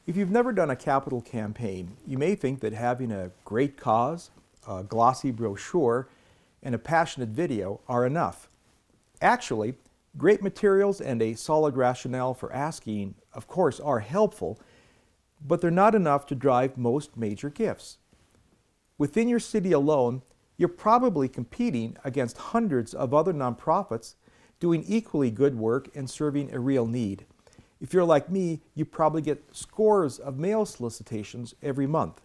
If you've never done a capital campaign, you may think that having a great cause, a glossy brochure, and a passionate video are enough. Actually, great materials and a solid rationale for asking, of course, are helpful, but they're not enough to drive most major gifts. Within your city alone, you're probably competing against hundreds of other nonprofits doing equally good work and serving a real need. If you're like me, you probably get scores of mail solicitations every month.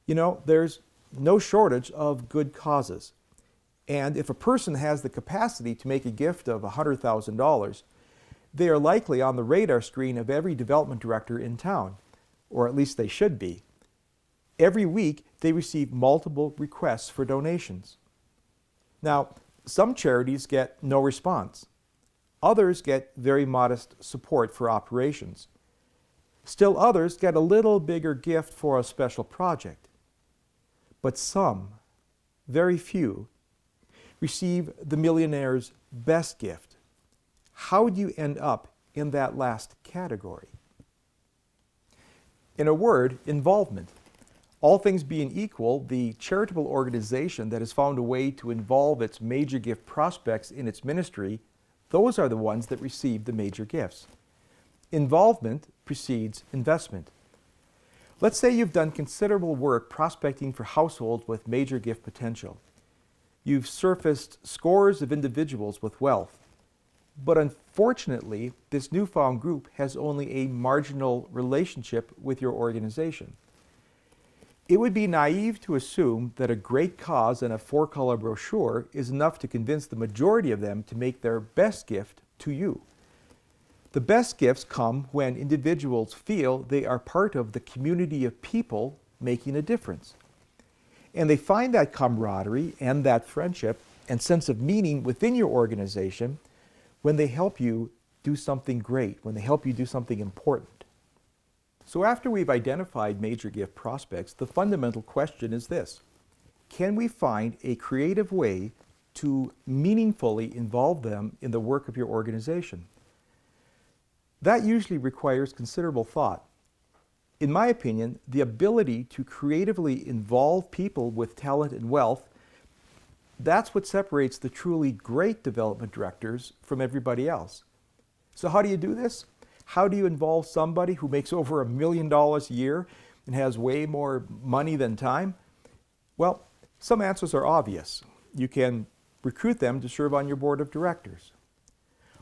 You know, there's no shortage of good causes. And if a person has the capacity to make a gift of $100,000, they are likely on the radar screen of every development director in town, or at least they should be. Every week, they receive multiple requests for donations. Now, some charities get no response. Others get very modest support for operations. Still others get a little bigger gift for a special project. But some, very few, receive the millionaire's best gift. How would you end up in that last category? In a word, involvement. All things being equal, the charitable organization that has found a way to involve its major gift prospects in its ministry, those are the ones that receive the major gifts. Involvement precedes investment. Let's say you've done considerable work prospecting for households with major gift potential. You've surfaced scores of individuals with wealth. But unfortunately, this newfound group has only a marginal relationship with your organization. It would be naive to assume that a great cause and a four-color brochure is enough to convince the majority of them to make their best gift to you. The best gifts come when individuals feel they are part of the community of people making a difference. And they find that camaraderie and that friendship and sense of meaning within your organization when they help you do something great, when they help you do something important. So after we've identified major gift prospects, the fundamental question is this: can we find a creative way to meaningfully involve them in the work of your organization? That usually requires considerable thought. In my opinion, the ability to creatively involve people with talent and wealth, that's what separates the truly great development directors from everybody else. So how do you do this? How do you involve somebody who makes over $1 million a year and has way more money than time? Well, some answers are obvious. You can recruit them to serve on your board of directors.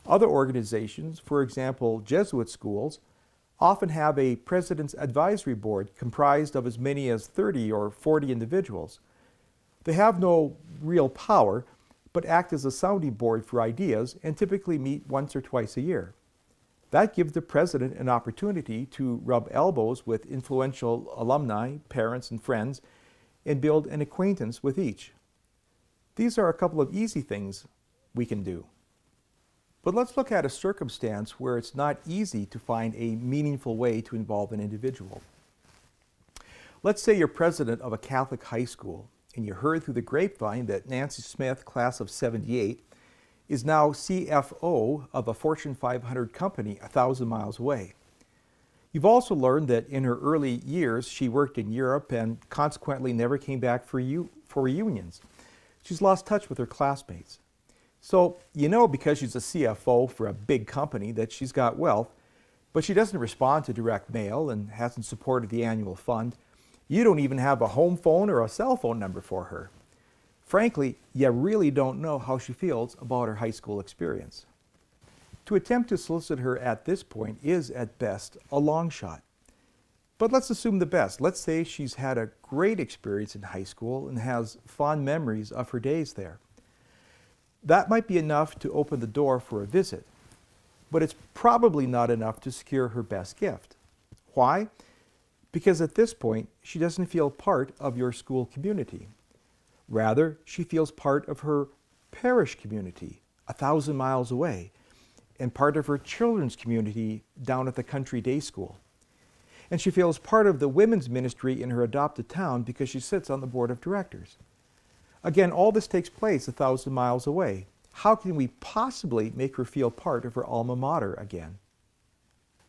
Other organizations, for example, Jesuit schools, often have a president's advisory board comprised of as many as 30 or 40 individuals. They have no real power, but act as a sounding board for ideas and typically meet once or twice a year. That gives the president an opportunity to rub elbows with influential alumni, parents, and friends, and build an acquaintance with each. These are a couple of easy things we can do. But let's look at a circumstance where it's not easy to find a meaningful way to involve an individual. Let's say you're president of a Catholic high school, and you heard through the grapevine that Nancy Smith, class of '78, is now CFO of a Fortune 500 company 1,000 miles away. You've also learned that in her early years she worked in Europe and consequently never came back for reunions. She's lost touch with her classmates. So you know, because she's a CFO for a big company, that she's got wealth, but she doesn't respond to direct mail and hasn't supported the annual fund. You don't even have a home phone or a cell phone number for her. Frankly, you really don't know how she feels about her high school experience. To attempt to solicit her at this point is, at best, a long shot. But let's assume the best. Let's say she's had a great experience in high school and has fond memories of her days there. That might be enough to open the door for a visit, but it's probably not enough to secure her best gift. Why? Because at this point, she doesn't feel part of your school community. Rather, she feels part of her parish community 1,000 miles away and part of her children's community down at the country day school. And she feels part of the women's ministry in her adopted town because she sits on the board of directors. Again, all this takes place 1,000 miles away. How can we possibly make her feel part of her alma mater again?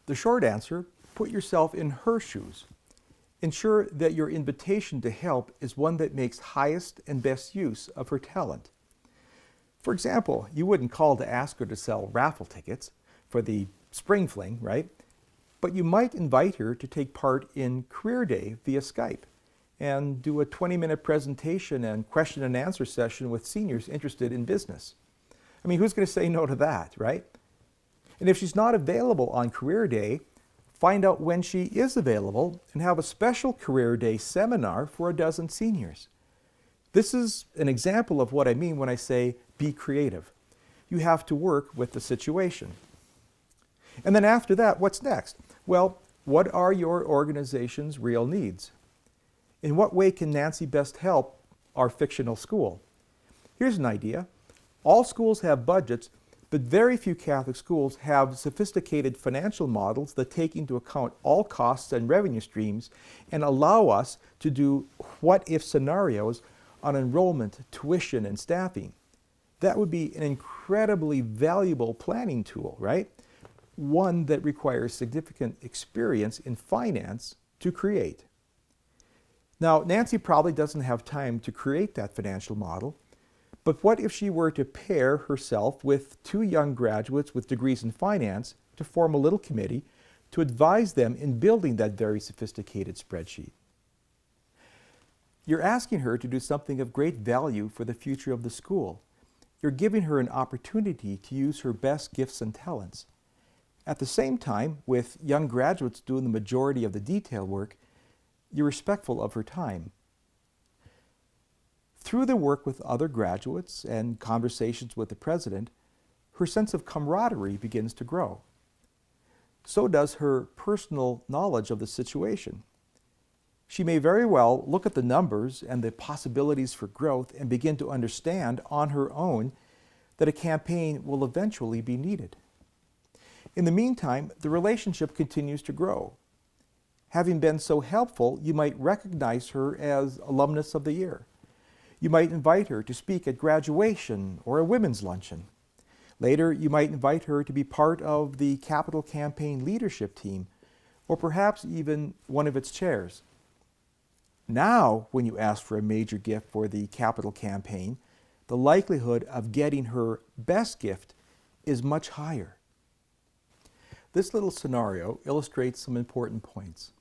The short answer Put yourself in her shoes. Ensure that your invitation to help is one that makes highest and best use of her talent. For example, you wouldn't call to ask her to sell raffle tickets for the spring fling, right? But you might invite her to take part in Career Day via Skype and do a 20-minute presentation and question and answer session with seniors interested in business. I mean, who's going to say no to that, right? And if she's not available on Career Day, find out when she is available and have a special Career Day seminar for a dozen seniors. This is an example of what I mean when I say be creative. You have to work with the situation. And then after that, what's next? Well, what are your organization's real needs? In what way can Nancy best help our fictional school? Here's an idea. All schools have budgets, but very few Catholic schools have sophisticated financial models that take into account all costs and revenue streams and allow us to do what-if scenarios on enrollment, tuition, and staffing. That would be an incredibly valuable planning tool, right? One that requires significant experience in finance to create. Now, Nancy probably doesn't have time to create that financial model, but what if she were to pair herself with 2 young graduates with degrees in finance to form a little committee to advise them in building that very sophisticated spreadsheet? You're asking her to do something of great value for the future of the school. You're giving her an opportunity to use her best gifts and talents. At the same time, with young graduates doing the majority of the detail work, you're respectful of her time. Through the work with other graduates and conversations with the president, her sense of camaraderie begins to grow. So does her personal knowledge of the situation. She may very well look at the numbers and the possibilities for growth and begin to understand on her own that a campaign will eventually be needed. In the meantime, the relationship continues to grow. Having been so helpful, you might recognize her as Alumnus of the Year. You might invite her to speak at graduation or a women's luncheon. Later, you might invite her to be part of the Capital Campaign leadership team, or perhaps even one of its chairs. Now, when you ask for a major gift for the Capital Campaign, the likelihood of getting her best gift is much higher. This little scenario illustrates some important points.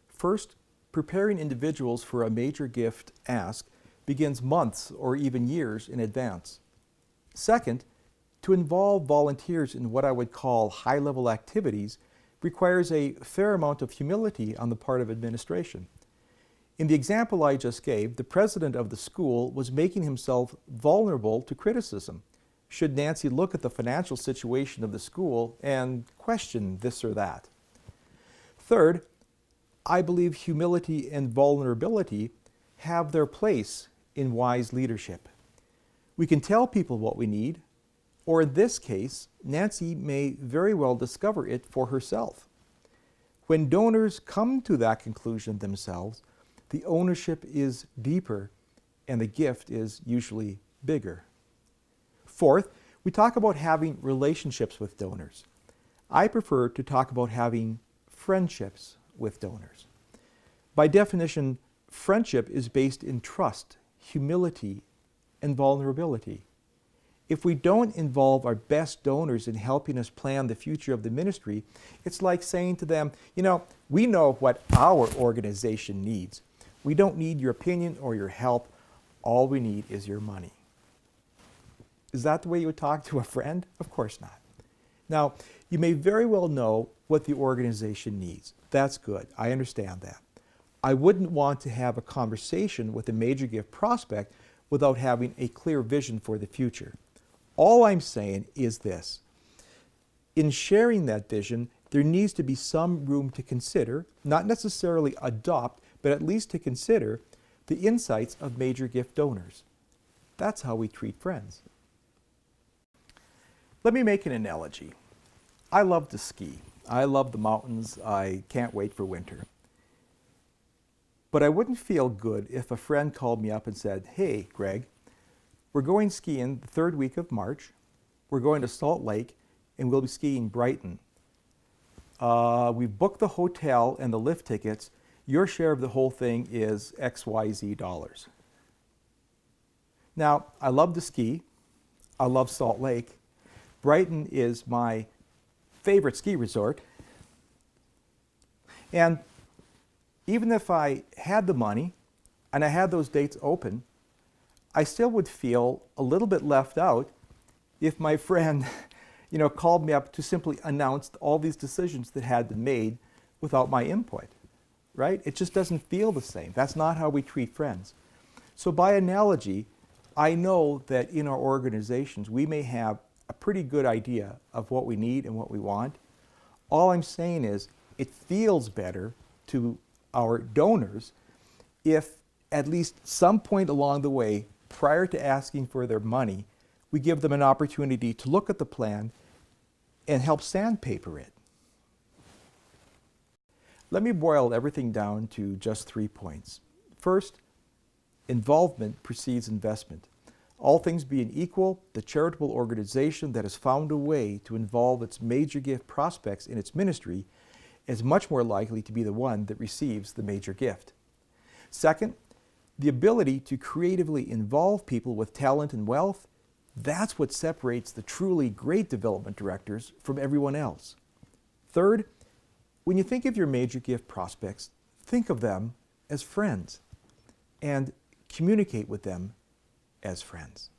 First, preparing individuals for a major gift ask begins months or even years in advance. Second, to involve volunteers in what I would call high-level activities requires a fair amount of humility on the part of administration. In the example I just gave, the president of the school was making himself vulnerable to criticism should Nancy look at the financial situation of the school and question this or that. Third, I believe humility and vulnerability have their place in wise leadership. We can tell people what we need, or in this case, Nancy may very well discover it for herself. When donors come to that conclusion themselves, the ownership is deeper and the gift is usually bigger. Fourth, we talk about having relationships with donors. I prefer to talk about having friendships with donors. By definition, friendship is based in trust, humility, and vulnerability. If we don't involve our best donors in helping us plan the future of the ministry, it's like saying to them, we know what our organization needs. We don't need your opinion or your help. All we need is your money. Is that the way you would talk to a friend? Of course not. Now, you may very well know what the organization needs. That's good. I understand that. I wouldn't want to have a conversation with a major gift prospect without having a clear vision for the future. All I'm saying is this. In sharing that vision, there needs to be some room to consider, not necessarily adopt, but at least to consider the insights of major gift donors. That's how we treat friends. Let me make an analogy. I love to ski. I love the mountains. I can't wait for winter. But I wouldn't feel good if a friend called me up and said, "Hey, Greg, we're going skiing the 3rd week of March. We're going to Salt Lake, and we'll be skiing Brighton. we've booked the hotel and the lift tickets. Your share of the whole thing is XYZ dollars. Now, I love to ski. I love Salt Lake. Brighton is my favorite ski resort. And even if I had the money and I had those dates open, I still would feel a little bit left out if my friend called me up to simply announce all these decisions that had been made without my input, right? It just doesn't feel the same. That's not how we treat friends. So by analogy, I know that in our organizations, we may have a pretty good idea of what we need and what we want. All I'm saying is it feels better to our donors if at least some point along the way, prior to asking for their money, we give them an opportunity to look at the plan and help sandpaper it. Let me boil everything down to just 3 points. First, involvement precedes investment. All things being equal, the charitable organization that has found a way to involve its major gift prospects in its ministry is much more likely to be the one that receives the major gift. Second, the ability to creatively involve people with talent and wealth, that's what separates the truly great development directors from everyone else. Third, when you think of your major gift prospects, think of them as friends and communicate with them as friends.